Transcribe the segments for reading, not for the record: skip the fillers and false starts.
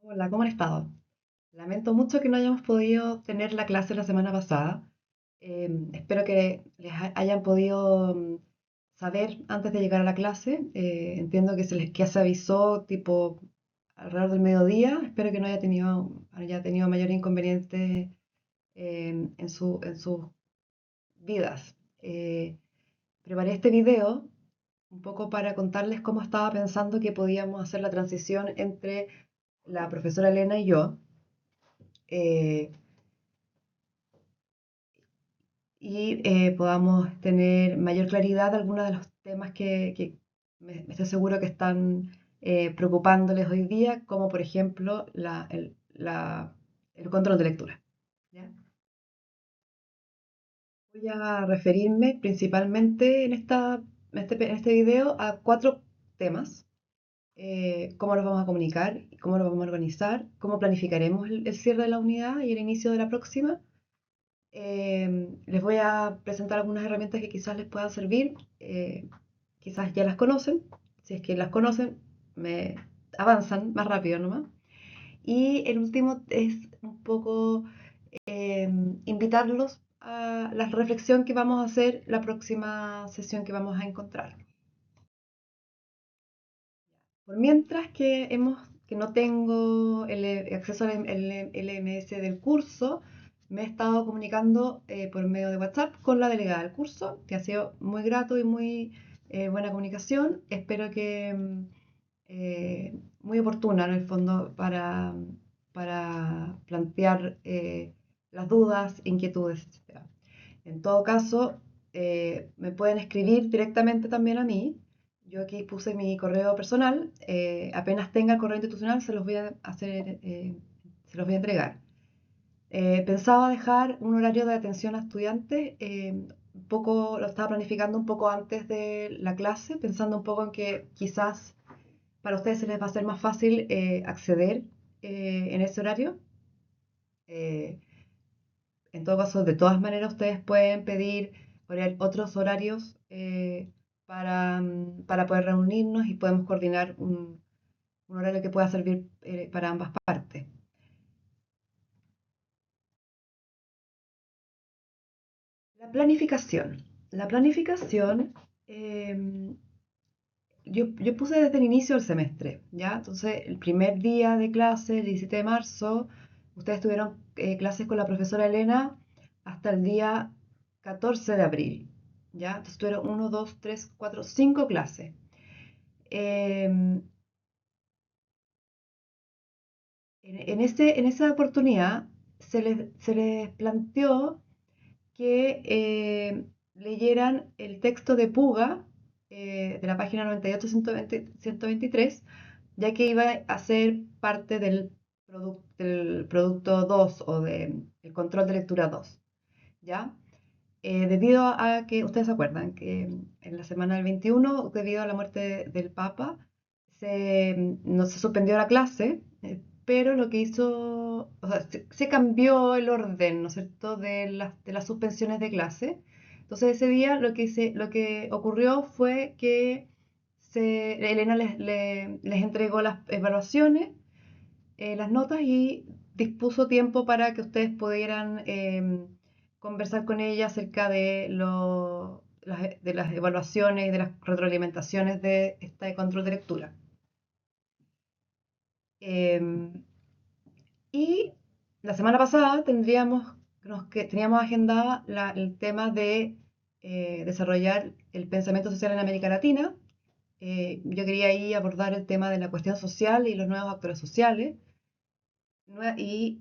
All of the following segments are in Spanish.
Hola, ¿cómo han estado? Lamento mucho que no hayamos podido tener la clase la semana pasada. Espero que hayan podido saber antes de llegar a la clase. Entiendo que se avisó tipo alrededor del mediodía. Espero que no haya tenido mayor inconveniente en sus vidas. Preparé este video un poco para contarles cómo estaba pensando que podíamos hacer la transición entre la profesora Elena y yo. eh, Podamos tener mayor claridad de algunos de los temas que me estoy seguro que están preocupándoles hoy día, como por ejemplo el control de lectura. ¿Ya? Voy a referirme principalmente en este video a cuatro temas. Cómo los vamos a comunicar, cómo los vamos a organizar, cómo planificaremos el cierre de la unidad y el inicio de la próxima. Les voy a presentar algunas herramientas que quizás les puedan servir. Quizás ya las conocen. Si es que las conocen, me avanzan más rápido nomás. Y el último es un poco invitarlos a la reflexión que vamos a hacer la próxima sesión que vamos a encontrar. Por mientras que no tengo el acceso al LMS del curso, me he estado comunicando por medio de WhatsApp con la delegada del curso, que ha sido muy grato y muy buena comunicación. Espero que muy oportuna en el fondo para plantear las dudas, inquietudes, etc. En todo caso, me pueden escribir directamente también a mí. Yo aquí puse mi correo personal. Apenas tenga el correo institucional, se los voy a entregar. Pensaba dejar un horario de atención a estudiantes. Un poco, lo estaba planificando un poco antes de la clase, pensando un poco en que quizás para ustedes se les va a ser más fácil acceder en ese horario. Eh, En todo caso, de todas maneras, ustedes pueden pedir poner otros horarios para poder reunirnos y podemos coordinar un horario que pueda servir para ambas partes. La planificación. La planificación, eh, yo puse desde el inicio del semestre, ¿ya? Entonces, el primer día de clase, el 17 de marzo, ustedes tuvieron clases con la profesora Elena hasta el día 14 de abril, ¿ya? Entonces tuvieron 1, 2, 3, 4, 5 clases. Eh, en esa oportunidad se les planteó que leyeran el texto de Puga de la página 98-123, ya que iba a ser parte del producto 2 o del control de lectura 2, ¿ya? Debido a que ustedes se acuerdan que en la semana del 21, debido a la muerte del Papa, no se suspendió la clase, pero lo que hizo, o sea, se cambió el orden, ¿no es cierto?, de las suspensiones de clase. Entonces ese día lo que ocurrió fue que Elena les entregó las evaluaciones, las notas y dispuso tiempo para que ustedes pudieran conversar con ella acerca de las evaluaciones y de las retroalimentaciones de este control de lectura. Eh, y la semana pasada teníamos agendada el tema de desarrollar el pensamiento social en América Latina. Yo quería ahí abordar el tema de la cuestión social y los nuevos actores sociales. Y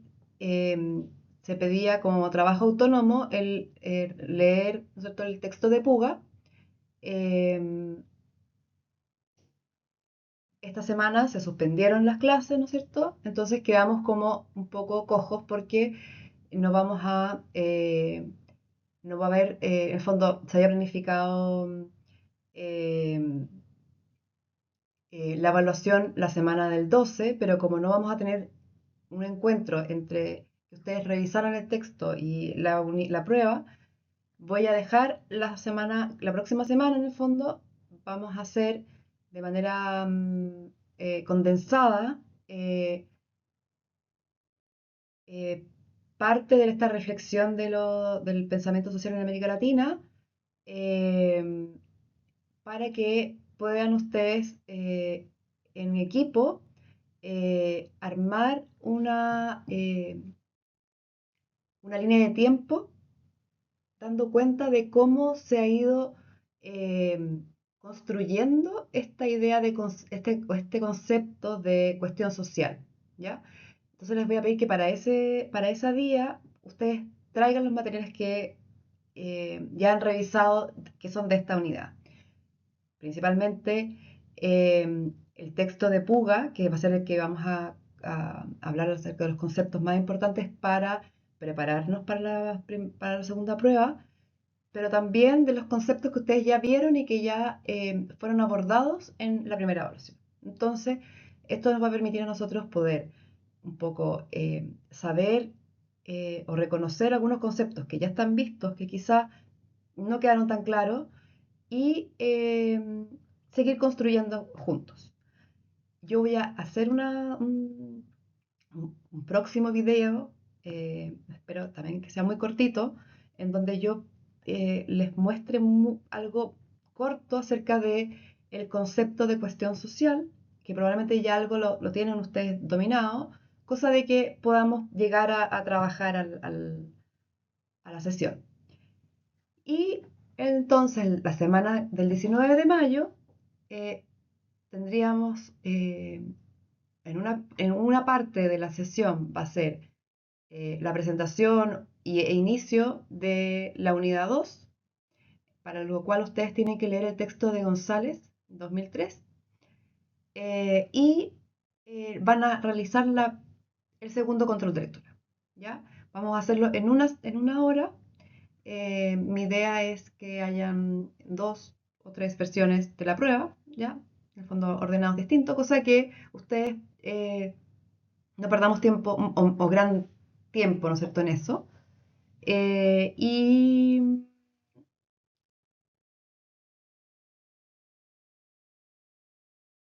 se pedía como trabajo autónomo el leer, ¿no es cierto?, el texto de Puga. Eh, esta semana se suspendieron las clases, ¿no es cierto? Entonces quedamos como un poco cojos porque no vamos a, no va a haber, en el fondo se había planificado eh, la evaluación la semana del 12, pero como no vamos a tener un encuentro entre que ustedes revisaran el texto y la prueba, voy a dejar la próxima semana en el fondo, vamos a hacer de manera condensada eh, parte de esta reflexión del pensamiento social en América Latina, eh, para que puedan ustedes en equipo armar una línea de tiempo dando cuenta de cómo se ha ido construyendo esta idea de este concepto de cuestión social, ¿ya? Entonces les voy a pedir que para ese día ustedes traigan los materiales que ya han revisado que son de esta unidad. Principalmente el texto de Puga, que va a ser el que vamos a hablar acerca de los conceptos más importantes para prepararnos para la segunda prueba, pero también de los conceptos que ustedes ya vieron y que ya fueron abordados en la primera evaluación. Entonces, esto nos va a permitir a nosotros poder un poco saber o reconocer algunos conceptos que ya están vistos, que quizás no quedaron tan claros, y seguir construyendo juntos. Yo voy a hacer un próximo video, espero también que sea muy cortito, en donde yo les muestre algo corto acerca de el concepto de cuestión social, que probablemente ya algo lo tienen ustedes dominado, cosa de que podamos llegar a trabajar a la sesión. Y entonces la semana del 19 de mayo eh, tendríamos en una parte de la sesión va a ser la presentación e inicio de la unidad 2, para lo cual ustedes tienen que leer el texto de González, 2003, y van a realizar el segundo control de lectura. ¿Ya? Vamos a hacerlo en una hora. Mi idea es que hayan 2 o 3 versiones de la prueba, ¿ya? En el fondo ordenados distintos, cosa que ustedes no perdamos tiempo o gran tiempo, ¿no es cierto?, en eso. Y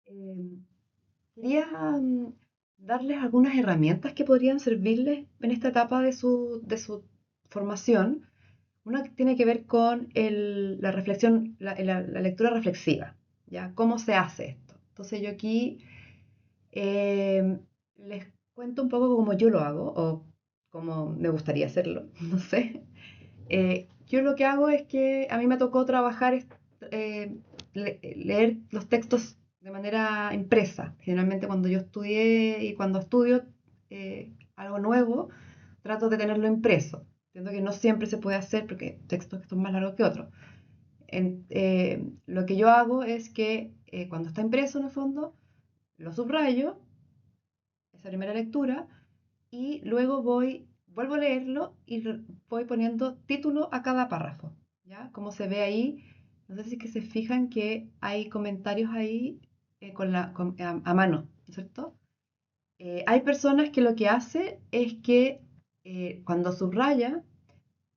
eh, quería darles algunas herramientas que podrían servirles en esta etapa de su formación. Una que tiene que ver con la reflexión, la lectura reflexiva, ¿ya? ¿Cómo se hace esto? Entonces yo aquí les cuento un poco cómo yo lo hago o cómo me gustaría hacerlo, no sé. Yo lo que hago es que a mí me tocó trabajar, leer los textos de manera impresa. Generalmente cuando yo estudié y cuando estudio algo nuevo, trato de tenerlo impreso. Entiendo que no siempre se puede hacer porque hay textos que son más largos que otros. Lo que yo hago es que cuando está impreso en el fondo, lo subrayo, esa primera lectura, y luego vuelvo a leerlo y voy poniendo título a cada párrafo, ¿ya? Como se ve ahí, no sé si es que se fijan que hay comentarios ahí a mano, ¿no es cierto? Hay personas que lo que hace es que cuando subraya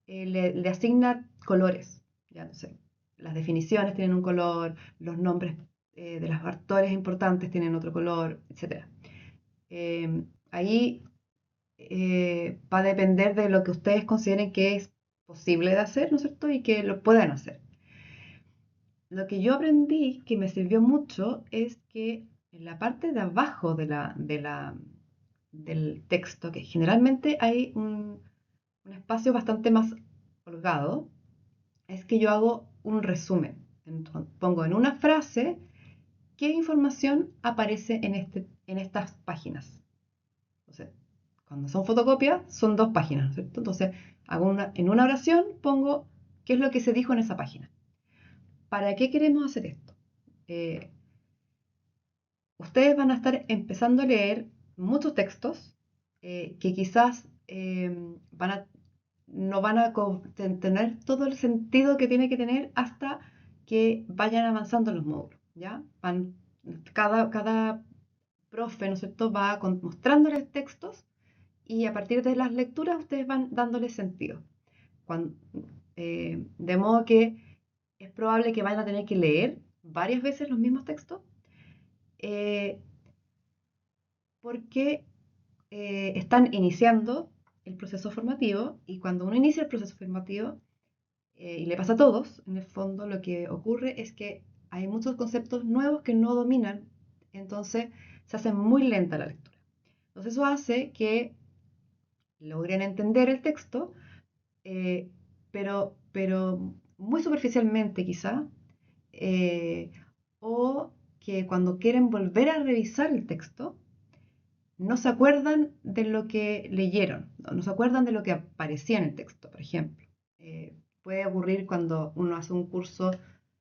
le asigna colores, ya no sé, las definiciones tienen un color, los nombres de los autores importantes tienen otro color, etcétera. Ahí va a depender de lo que ustedes consideren que es posible de hacer, ¿no es cierto? Y que lo puedan hacer. Lo que yo aprendí que me sirvió mucho es que en la parte de abajo del texto, que generalmente hay un espacio bastante más holgado, es que yo hago un resumen. Entonces, pongo en una frase qué información aparece en estas páginas. Entonces, cuando son fotocopias, son 2 páginas, ¿cierto? Entonces, en una oración pongo qué es lo que se dijo en esa página. ¿Para qué queremos hacer esto? Eh, Ustedes van a estar empezando a leer muchos textos que quizás no van a tener todo el sentido que tiene que tener hasta que vayan avanzando los módulos, ¿ya? Cada profe, ¿no es cierto?, va mostrándoles textos y a partir de las lecturas ustedes van dándole sentido. Cuando, de modo que es probable que vayan a tener que leer varias veces los mismos textos, eh, porque están iniciando el proceso formativo y cuando uno inicia el proceso formativo, y le pasa a todos, en el fondo lo que ocurre es que hay muchos conceptos nuevos que no dominan, entonces se hace muy lenta la lectura. Entonces eso hace que logren entender el texto, eh, pero muy superficialmente quizá, eh, o que cuando quieren volver a revisar el texto, no se acuerdan de lo que leyeron, no se acuerdan de lo que aparecía en el texto, por ejemplo. Puede ocurrir cuando uno hace un curso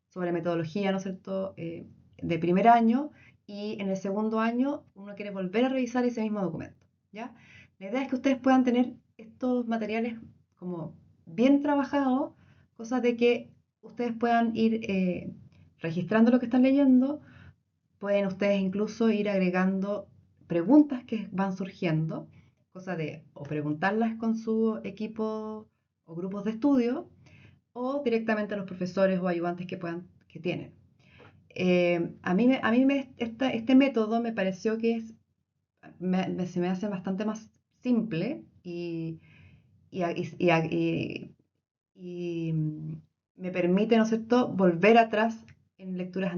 sobre metodología, ¿no es cierto?, de primer año, y en el segundo año uno quiere volver a revisar ese mismo documento, ¿ya? La idea es que ustedes puedan tener estos materiales como bien trabajados, cosa de que ustedes puedan ir registrando lo que están leyendo. Pueden ustedes incluso ir agregando preguntas que van surgiendo, cosa de o preguntarlas con su equipo o grupos de estudio o directamente a los profesores o ayudantes que tienen. Este método me pareció que se me hace bastante más simple y, y me permite, ¿no es cierto?, volver atrás en lecturas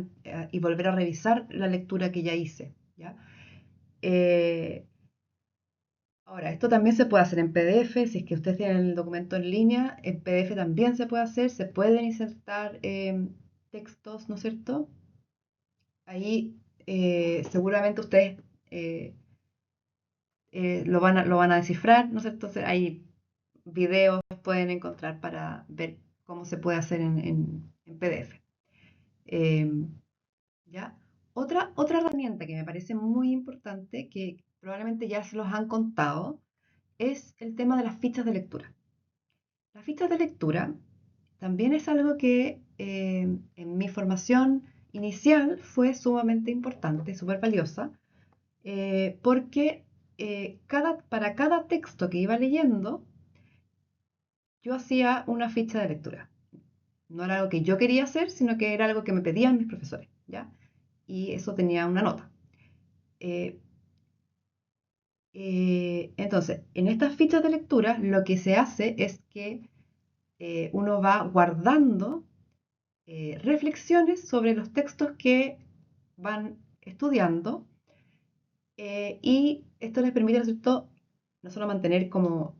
y volver a revisar la lectura que ya hice, ¿ya? Eh, Ahora, esto también se puede hacer en PDF, si es que ustedes tienen el documento en línea, en PDF también se puede hacer, se pueden insertar textos, ¿no es cierto? Ahí seguramente ustedes eh, lo van a descifrar, ¿no es cierto? Entonces, hay videos pueden encontrar para ver cómo se puede hacer en PDF. Eh, ¿Ya? Otra herramienta que me parece muy importante, que probablemente ya se los han contado, es el tema de las fichas de lectura. Las fichas de lectura también es algo que en mi formación inicial fue sumamente importante, súper valiosa, porque para cada texto que iba leyendo, yo hacía una ficha de lectura. No era algo que yo quería hacer, sino que era algo que me pedían mis profesores, ¿ya? Y eso tenía una nota. Eh, entonces, en estas fichas de lectura lo que se hace es que uno va guardando reflexiones sobre los textos que van estudiando y esto les permite, ¿no es cierto?, no solo mantener como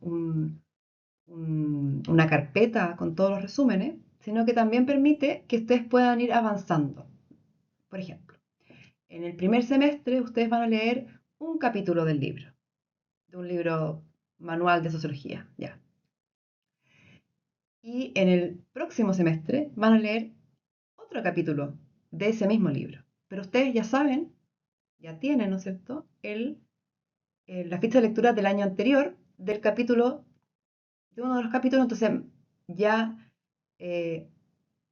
una carpeta con todos los resúmenes, sino que también permite que ustedes puedan ir avanzando. Por ejemplo, en el primer semestre ustedes van a leer un capítulo del libro, de un libro manual de sociología, ya. Y en el próximo semestre van a leer otro capítulo de ese mismo libro. Pero ustedes ya saben, ya tienen, ¿no es cierto?, la ficha de lectura del año anterior, de uno de los capítulos, entonces ya eh,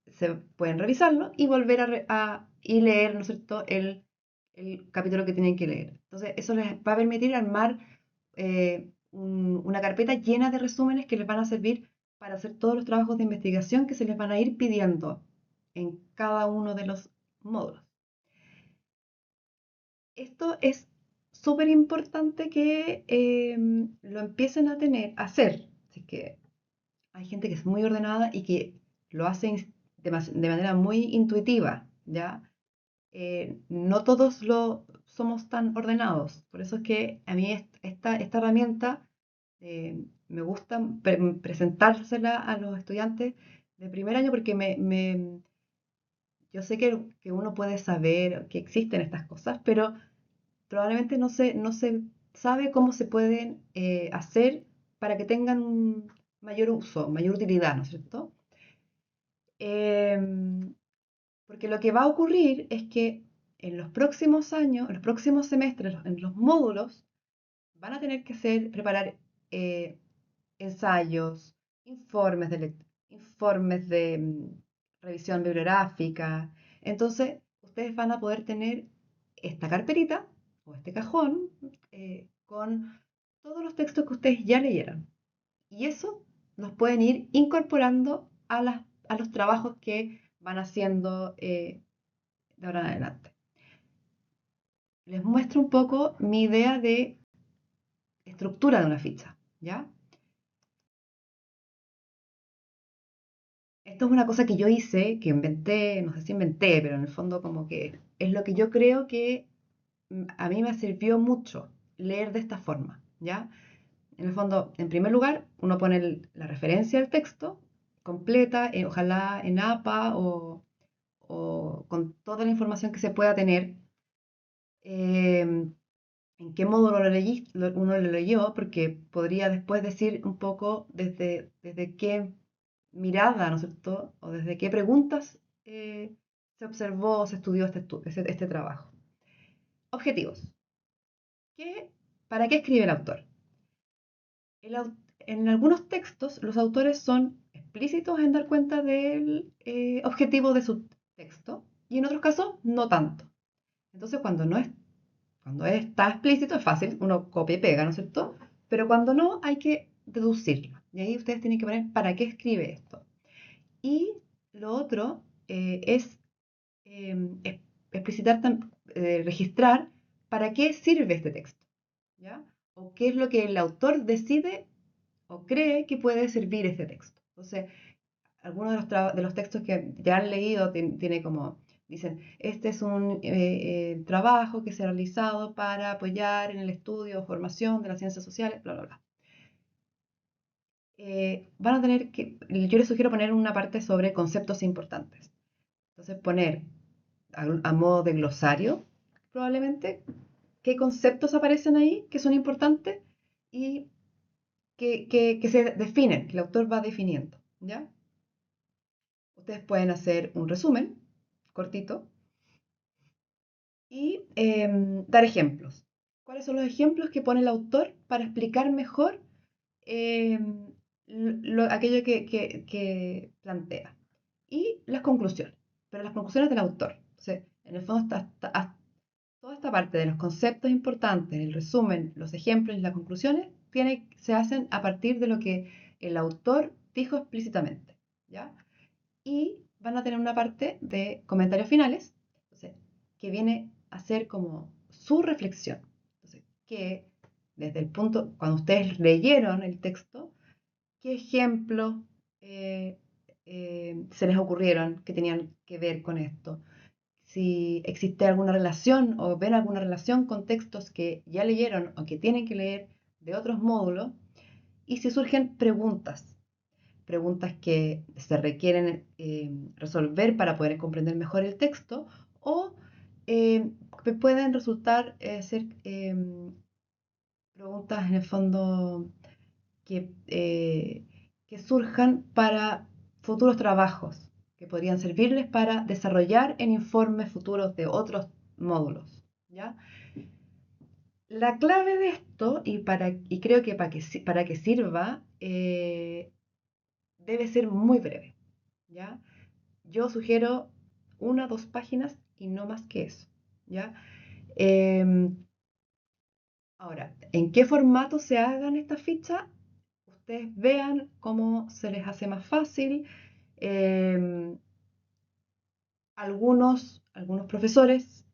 se pueden revisarlo y volver y leer, ¿no es cierto?, el capítulo que tienen que leer. Entonces, eso les va a permitir armar una carpeta llena de resúmenes que les van a servir para hacer todos los trabajos de investigación que se les van a ir pidiendo en cada uno de los módulos. Esto es súper importante que lo empiecen a hacer. Así que hay gente que es muy ordenada y que lo hace de manera muy intuitiva, ¿ya? No todos somos tan ordenados. Por eso es que a mí esta herramienta me gusta presentársela a los estudiantes de primer año porque yo sé que uno puede saber que existen estas cosas, pero probablemente no se sabe cómo se pueden hacer para que tengan un mayor uso, mayor utilidad, ¿no es cierto? Porque lo que va a ocurrir es que en los próximos años, en los próximos semestres, en los módulos, van a tener que preparar ensayos, informes de revisión bibliográfica. Entonces, ustedes van a poder tener esta carpetita o este cajón con todos los textos que ustedes ya leyeron. Y eso los pueden ir incorporando a los trabajos que van haciendo de ahora en adelante. Les muestro un poco mi idea de estructura de una ficha, ¿ya? Esto es una cosa que yo hice, que inventé, no sé si inventé, pero en el fondo como que es lo que yo creo que a mí me sirvió mucho leer de esta forma, ¿ya? En el fondo, en primer lugar, uno pone la referencia al texto completa, ojalá en APA o con toda la información que se pueda tener, en qué módulo uno lo leyó, porque podría después decir un poco desde qué mirada, ¿no es cierto? O desde qué preguntas se observó o se estudió este trabajo. Objetivos. ¿Para qué escribe el autor? En algunos textos los autores son explícitos en dar cuenta del objetivo de su texto y en otros casos no tanto. Entonces cuando está explícito es fácil, uno copia y pega, ¿no es cierto? Pero cuando no hay que deducirlo. Y ahí ustedes tienen que poner para qué escribe esto. Y lo otro es explicitar, registrar para qué sirve este texto, ¿ya? O qué es lo que el autor decide o cree que puede servir este texto. Entonces, algunos de los textos que ya han leído tiene como, dicen, este es un trabajo que se ha realizado para apoyar en el estudio o formación de las ciencias sociales, bla, bla, bla. Van a tener que, yo les sugiero poner una parte sobre conceptos importantes. Entonces, poner a modo de glosario, probablemente, qué conceptos aparecen ahí que son importantes y que se definen, que el autor va definiendo, ¿ya? Ustedes pueden hacer un resumen cortito y dar ejemplos. ¿Cuáles son los ejemplos que pone el autor para explicar mejor eh, aquello que plantea? Y las conclusiones, pero las conclusiones del autor. Entonces, en el fondo toda esta parte de los conceptos importantes, el resumen, los ejemplos y las conclusiones, se hacen a partir de lo que el autor dijo explícitamente, ¿ya? Y van a tener una parte de comentarios finales, entonces, que viene a ser como su reflexión. Entonces, que desde el punto, cuando ustedes leyeron el texto, ¿qué ejemplos se les ocurrieron que tenían que ver con esto? Si existe alguna relación o ven alguna relación con textos que ya leyeron o que tienen que leer de otros módulos, y si surgen preguntas que se requieren resolver para poder comprender mejor el texto o que pueden resultar ser preguntas en el fondo que surjan para futuros trabajos que podrían servirles para desarrollar en informes futuros de otros módulos, ¿ya? La clave de esto, y creo que para que sirva, debe ser muy breve, ¿ya? Yo sugiero 1 o 2 páginas y no más que eso, ¿ya? Em, Ahora, ¿en qué formato se hagan estas fichas? Ustedes vean cómo se les hace más fácil. Em, algunos profesores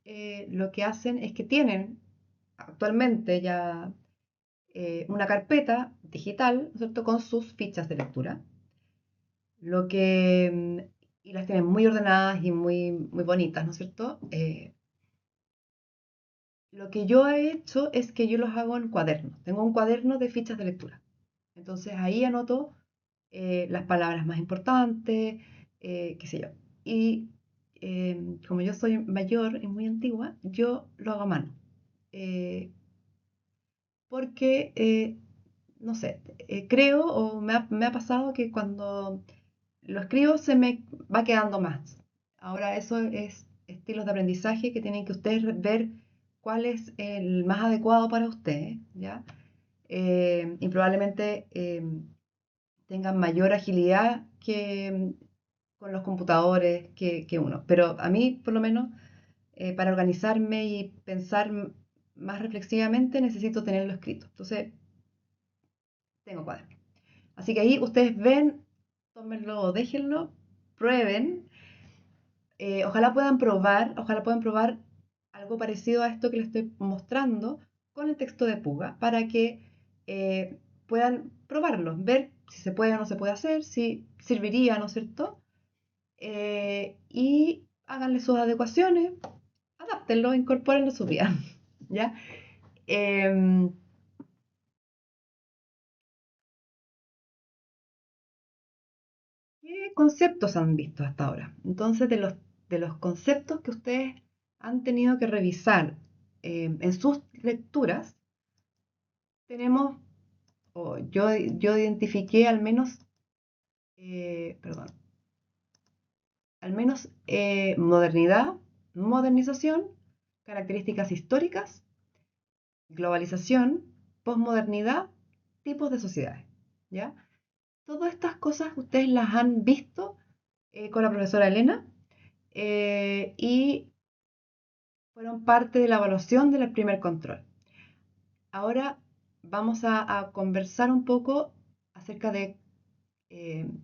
lo que hacen es que tienen actualmente ya una carpeta digital, ¿no es cierto?, con sus fichas de lectura. Lo que, y las tienen muy ordenadas y muy bonitas, ¿no es cierto? Lo que yo he hecho es que yo los hago en cuadernos. Tengo un cuaderno de fichas de lectura. Entonces ahí anoto las palabras más importantes, qué sé yo. Y como yo soy mayor y muy antigua, yo lo hago a mano. Eh, Porque, no sé, creo o me ha pasado que cuando lo escribo se me va quedando más. Ahora eso es estilos de aprendizaje que tienen que ustedes ver cuál es el más adecuado para ustedes, ¿ya? Y probablemente tengan mayor agilidad que con los computadores que uno. Pero a mí, por lo menos, para organizarme y pensar más reflexivamente, necesito tenerlo escrito. Entonces, tengo cuaderno. Así que ahí ustedes ven, tómenlo o déjenlo, prueben. Ojalá puedan probar algo parecido a esto que les estoy mostrando con el texto de Puga, para que puedan probarlo, ver si se puede o no se puede hacer, si serviría, ¿no es cierto? Y háganle sus adecuaciones, adáptenlo, incorpórenlo a su vida, ¿ya? Em, ¿Qué conceptos han visto hasta ahora? Entonces, de los conceptos que ustedes han tenido que revisar en sus lecturas, tenemos, o yo identifiqué perdón, modernidad, modernización, características históricas, globalización, posmodernidad, tipos de sociedades, ¿ya? Todas estas cosas ustedes las han visto con la profesora Elena y fueron parte de la evaluación del primer control. Ahora vamos a conversar un poco acerca de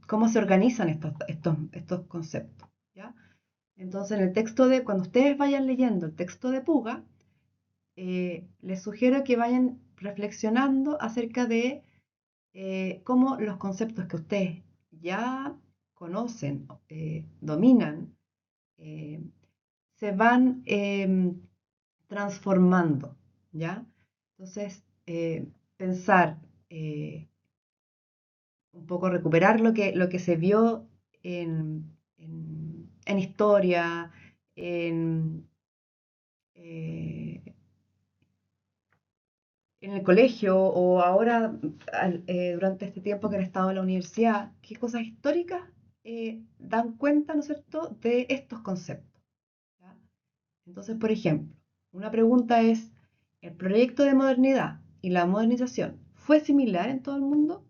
cómo se organizan estos conceptos, ¿ya? Entonces, cuando ustedes vayan leyendo el texto de Puga, les sugiero que vayan reflexionando acerca de cómo los conceptos que ustedes ya conocen, dominan, eh, se van transformando, ¿ya? Entonces, pensar un poco, recuperar lo que se vio en historia, en, eh, en el colegio o ahora durante este tiempo que han estado en la universidad, qué cosas históricas dan cuenta, ¿no es cierto?, de estos conceptos, ¿ya? Entonces, por ejemplo, una pregunta es, ¿el proyecto de modernidad y la modernización fue similar en todo el mundo?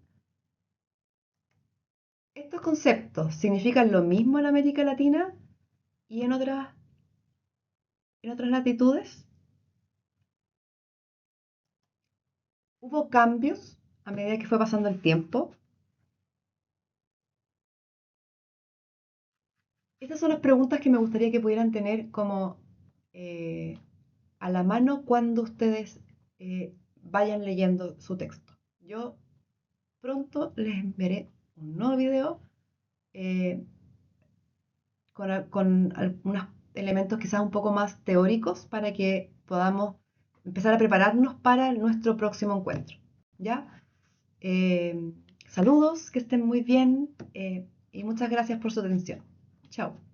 ¿Estos conceptos significan lo mismo en América Latina y en otras latitudes? ¿Hubo cambios a medida que fue pasando el tiempo? Estas son las preguntas que me gustaría que pudieran tener como eh, a la mano cuando ustedes vayan leyendo su texto. Yo pronto les enviaré un nuevo video eh, con algunos elementos quizás un poco más teóricos para que podamos empezar a prepararnos para nuestro próximo encuentro. ¿Ya? Saludos, que estén muy bien y muchas gracias por su atención. Chao.